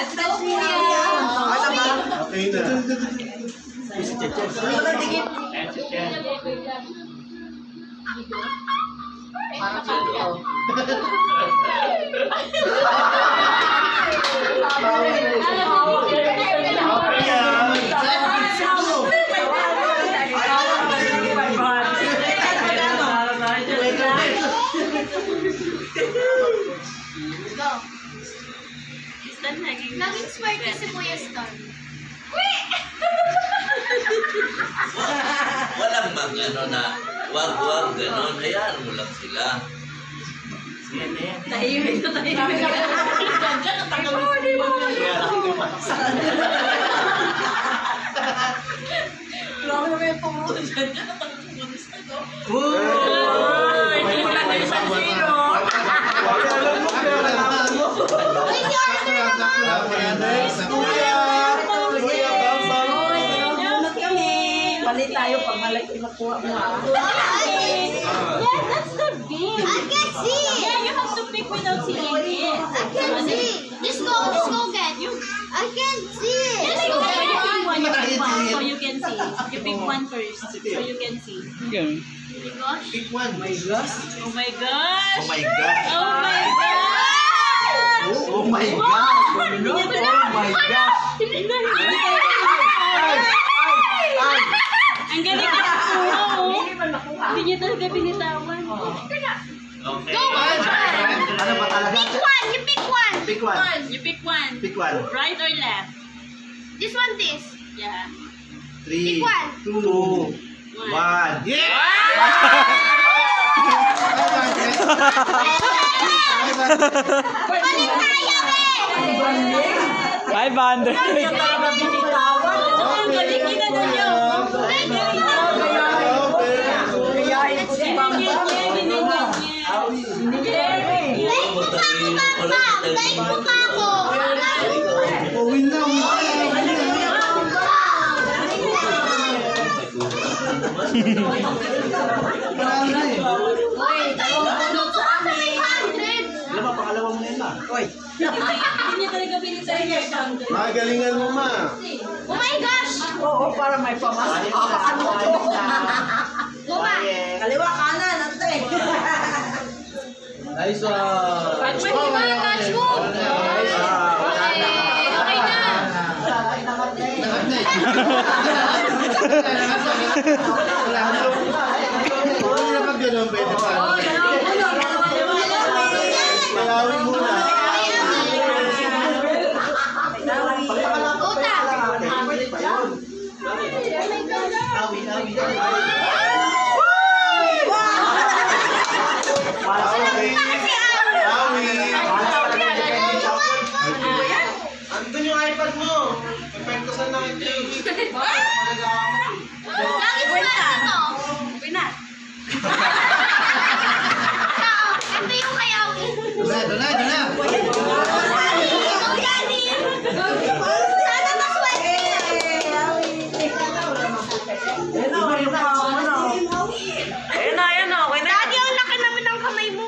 Let's go, kuya. Okay na. Laging smart kasi Kuya Star. Walang mag-ano na, wag-wag, gano'n. Hayaan mo lang sila. Tahimik na tahimik. Diyan ang tagal mo. Hindi mo Grabe na kayo pang roon. Diyan ang tagal mo. Hindi mo lang kayo sa zero. Palit tayo pag malaki makuha mo. Yeah, that's the game. I can see. Yeah, you have to pick without seeing it. I can see. Just go get. I can see. Yes, you pick one. You pick one so you can see. You pick one first so you can see. Okay. Oh my gosh. Pick one. My gosh. Oh my gosh. Oh my gosh. Oh my gosh. Oh my gosh. Oh my gosh. Ang galing ka na Hindi niya talaga binitawan. Okay. Go on. Ano ba talaga? Pick one. You pick one. Pick one. You pick one. Pick one. Right or left? This one, this. Yeah. 3, Pick one. 2, 1. Yeah! Balik tayo, eh. 500. Ang galing ginano niyo. Kayain ko si Bamba. Dahil mo ka ako. Win na, Parang na eh. Alam mo, pangalawa mo na yun, ma. Oy. Hindi niya talaga binitawan. Magalingan mo, ma. Oh my gosh. Oo, para may pamasok. Guma. Kaliwa kanan, ante. Nice one. Catch mo, catch mo. Nice one. Okay na. Hindi na pag gano'n, pwede pa. Malawin muna. Uta. Andun yung iPad mo. Epekto sa nakikinig. Langit swerte to. Wina. Ito yung kayawi. Doon na. Ikaw yan eh. Sana maswerte. Ayan na, okay na. Daddy, ang laki naman ng kamay mo.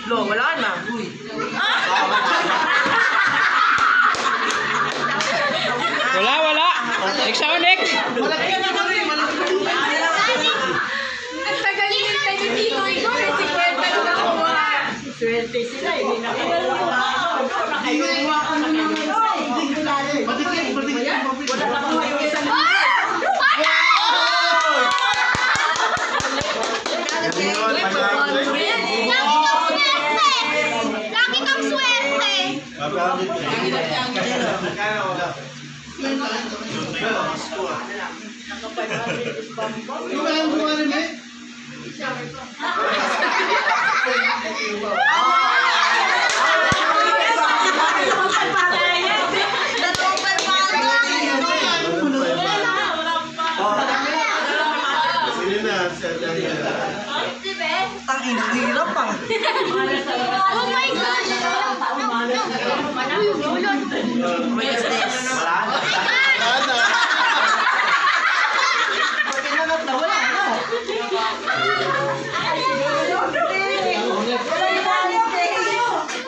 Lo, wala na. Wala. Next ako, next. Malaki ka naman rin. Daddy, ang tagal yung tayo dito. Ikaw, 50 na nakuha. Swerte sila, hindi na Hindi wala na kung may isa na. Lagi kang swerte. Ang hirap pa. Oh my gosh! May stress.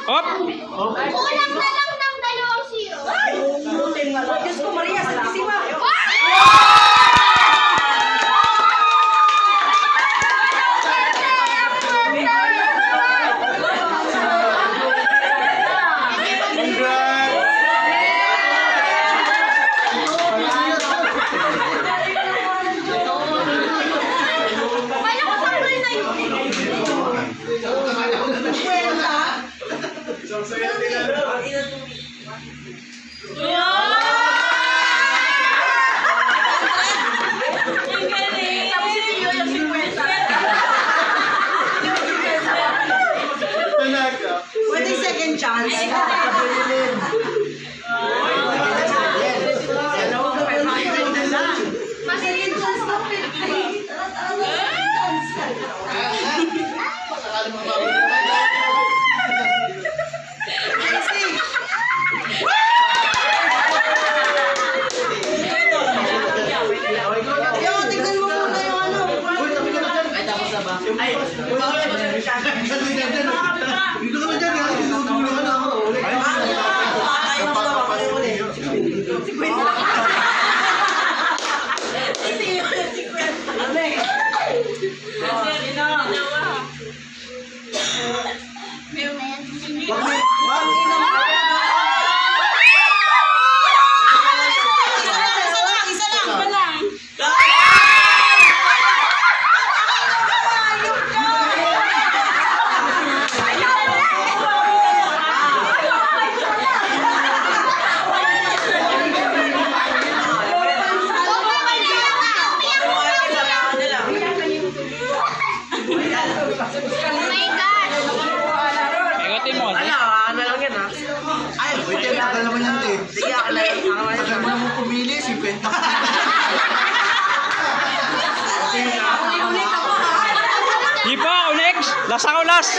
Op! Kulang na lang ng 2 0. Buting wala. Diyos ko, Maria, sa tisiwa. Pwede second chance. Tignan mo muna yung ano. Dito ka na dyan, ha? Tinutulungan na ako. Ikatin mo. Ano lang yan, ha? Ay, Wait, tagal naman yan, te. sige, ako lang. Tagal mo naman pumili, 50. Di pa, ako next. Last ako last.